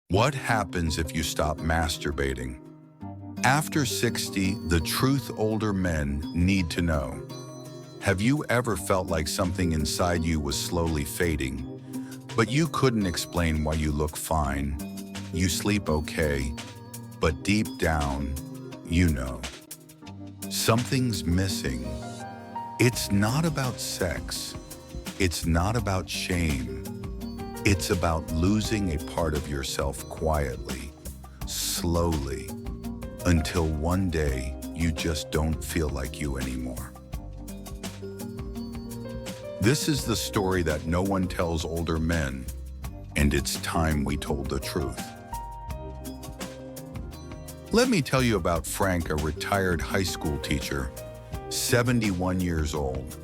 What happens if you stop masturbating? After 60, the truth older men need to know. Have you ever felt like something inside you was slowly fading, but you couldn't explain why? You look fine, you sleep okay, but deep down, you know, something's missing. It's not about sex. It's not about shame. It's about losing a part of yourself quietly, slowly, until one day you just don't feel like you anymore. This is the story that no one tells older men, and it's time we told the truth. Let me tell you about Frank, a retired high school teacher, 71 years old.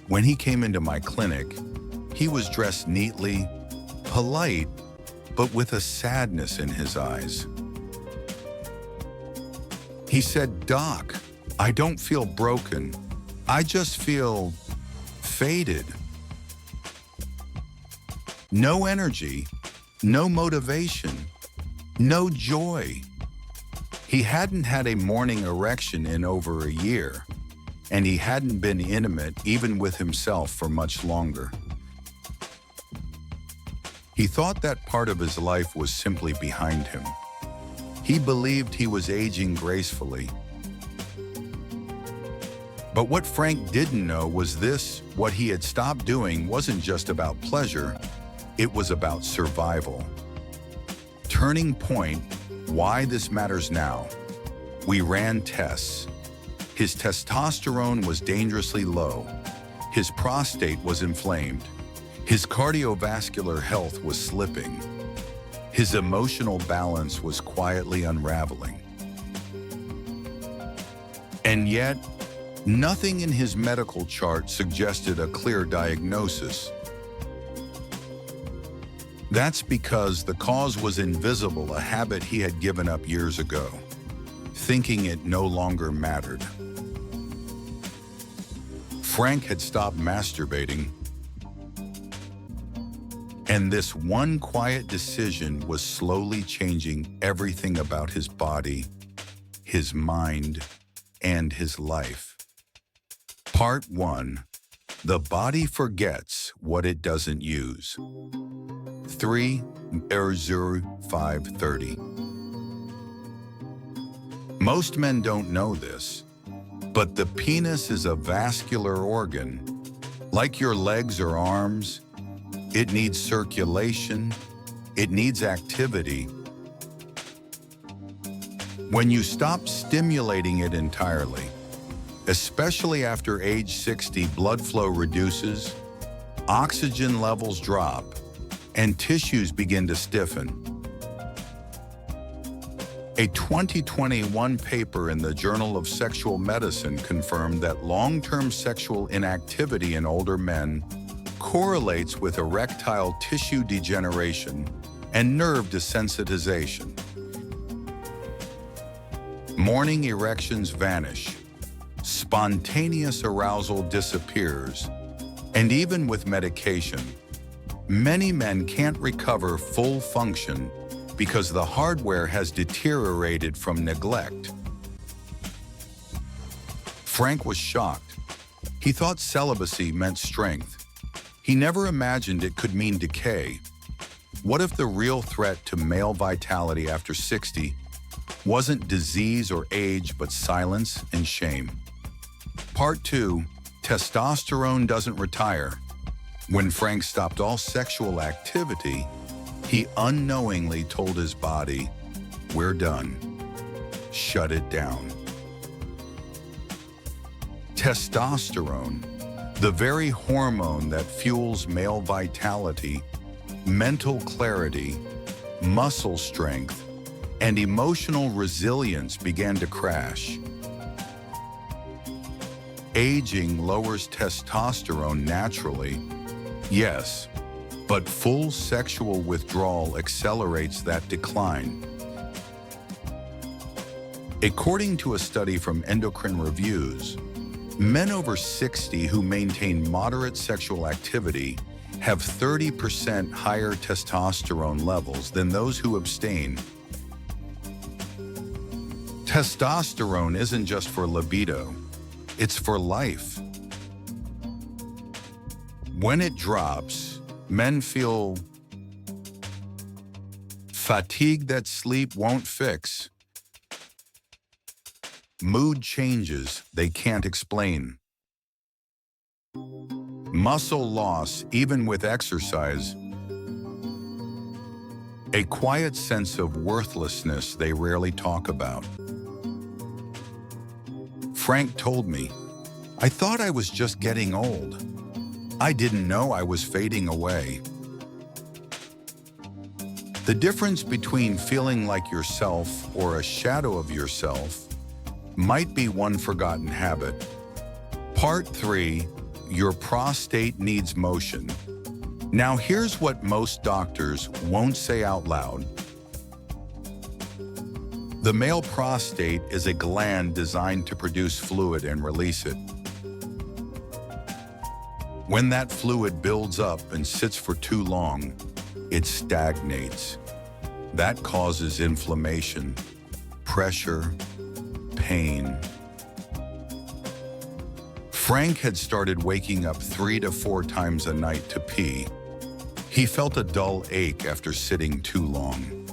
When he came into my clinic, he was dressed neatly, polite, but with a sadness in his eyes. He said, "Doc, I don't feel broken. I just feel faded. No energy, no motivation, no joy." He hadn't had a morning erection in over a year, and he hadn't been intimate even with himself for much longer. He thought that part of his life was simply behind him. He believed he was aging gracefully. But what Frank didn't know was this: what he had stopped doing wasn't just about pleasure, it was about survival. Turning point: why this matters now. We ran tests. His testosterone was dangerously low. His prostate was inflamed. His cardiovascular health was slipping. His emotional balance was quietly unraveling. And yet, nothing in his medical chart suggested a clear diagnosis. That's because the cause was invisible, a habit he had given up years ago, thinking it no longer mattered. Frank had stopped masturbating, and this one quiet decision was slowly changing everything about his body, his mind, and his life. Part 1. The body forgets what it doesn't use. 3:05:30. Most men don't know this, but the penis is a vascular organ. Like your legs or arms, it needs circulation, it needs activity. When you stop stimulating it entirely, especially after age 60, blood flow reduces, oxygen levels drop, and tissues begin to stiffen. A 2021 paper in the Journal of Sexual Medicine confirmed that long-term sexual inactivity in older men correlates with erectile tissue degeneration and nerve desensitization. Morning erections vanish, spontaneous arousal disappears, and even with medication, many men can't recover full function because the hardware has deteriorated from neglect. Frank was shocked. He thought celibacy meant strength. He never imagined it could mean decay. What if the real threat to male vitality after 60 wasn't disease or age, but silence and shame? Part 2. Testosterone doesn't retire. When Frank stopped all sexual activity, he unknowingly told his body, "We're done. Shut it down." Testosterone, the very hormone that fuels male vitality, mental clarity, muscle strength, and emotional resilience, began to crash. Aging lowers testosterone naturally, yes, but full sexual withdrawal accelerates that decline. According to a study from Endocrine Reviews, men over 60 who maintain moderate sexual activity have 30% higher testosterone levels than those who abstain. Testosterone isn't just for libido, it's for life. When it drops, men feel fatigue that sleep won't fix, mood changes they can't explain, muscle loss even with exercise, a quiet sense of worthlessness they rarely talk about. Frank told me, "I thought I was just getting old. I didn't know I was fading away." The difference between feeling like yourself or a shadow of yourself might be one forgotten habit. Part 3, your prostate needs motion. Now here's what most doctors won't say out loud. The male prostate is a gland designed to produce fluid and release it. When that fluid builds up and sits for too long, it stagnates. That causes inflammation, pressure, pain. Frank had started waking up 3 to 4 times a night to pee. He felt a dull ache after sitting too long.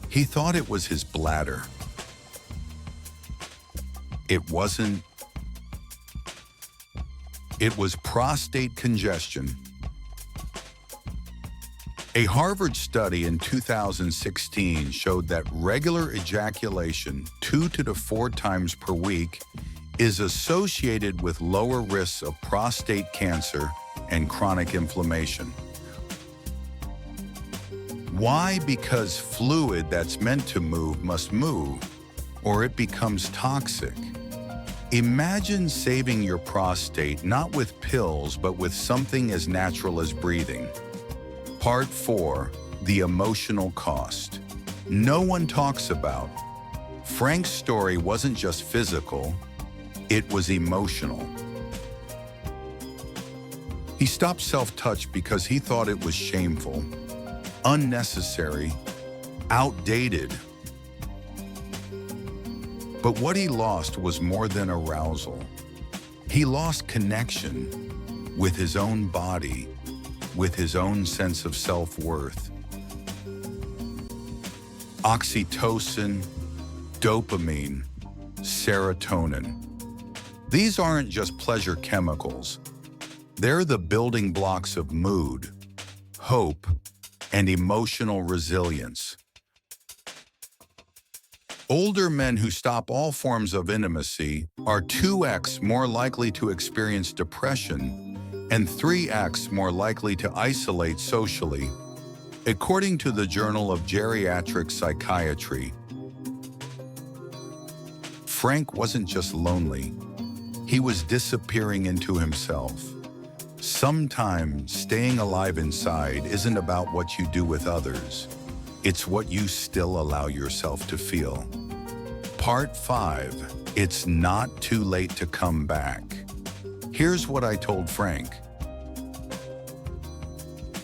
He thought it was his bladder. It wasn't. It was prostate congestion. A Harvard study in 2016 showed that regular ejaculation 2 to 4 times per week is associated with lower risks of prostate cancer and chronic inflammation. Why? Because fluid that's meant to move must move, or it becomes toxic. Imagine saving your prostate not with pills, but with something as natural as breathing. Part 4, the emotional cost. No one talks about. Frank's story wasn't just physical, it was emotional. He stopped self-touch because he thought it was shameful, unnecessary, outdated. But what he lost was more than arousal. He lost connection with his own body, with his own sense of self-worth. Oxytocin, dopamine, serotonin. These aren't just pleasure chemicals. They're the building blocks of mood, hope, and emotional resilience. Older men who stop all forms of intimacy are 2x more likely to experience depression and 3x more likely to isolate socially, according to the Journal of Geriatric Psychiatry. Frank wasn't just lonely. He was disappearing into himself. Sometimes staying alive inside isn't about what you do with others. It's what you still allow yourself to feel. Part 5, it's not too late to come back. Here's what I told Frank.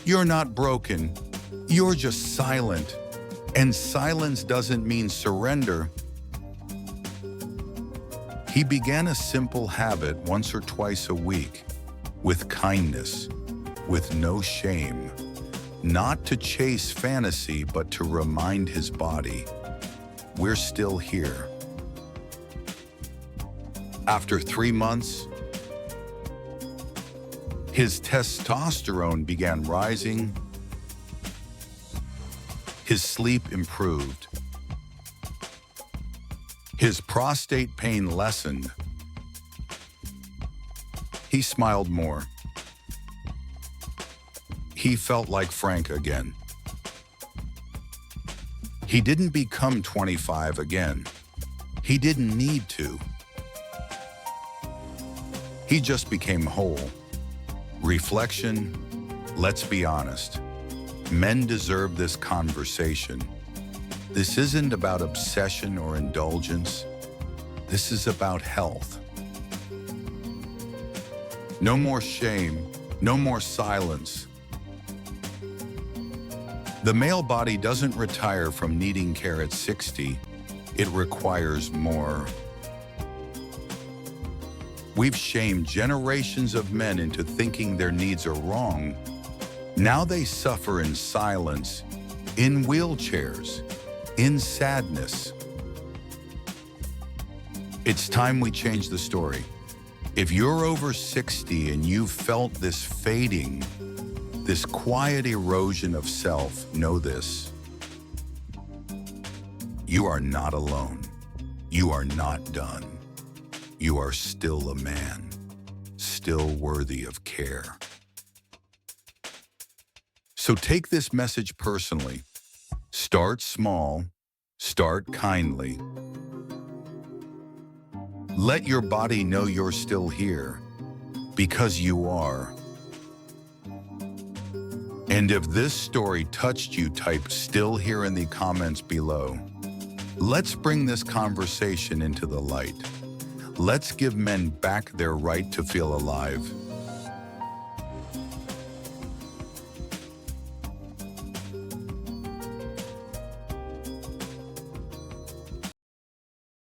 You're not broken, you're just silent. And silence doesn't mean surrender. He began a simple habit once or twice a week, with kindness, with no shame, not to chase fantasy, but to remind his body, we're still here. After 3 months, his testosterone began rising, his sleep improved, his prostate pain lessened. He smiled more. He felt like Frank again. He didn't become 25 again. He didn't need to. He just became whole. Reflection, let's be honest. Men deserve this conversation. This isn't about obsession or indulgence. This is about health. No more shame, no more silence, The male body doesn't retire from needing care at 60. It requires more. We've shamed generations of men into thinking their needs are wrong. Now they suffer in silence, in wheelchairs, in sadness. It's time we change the story. If you're over 60 and you've felt this fading, this quiet erosion of self, know this. You are not alone. You are not done. You are still a man, still worthy of care. So take this message personally. Start small, start kindly. Let your body know you're still here, because you are. And if this story touched you, type "still here" in the comments below. Let's bring this conversation into the light. Let's give men back their right to feel alive.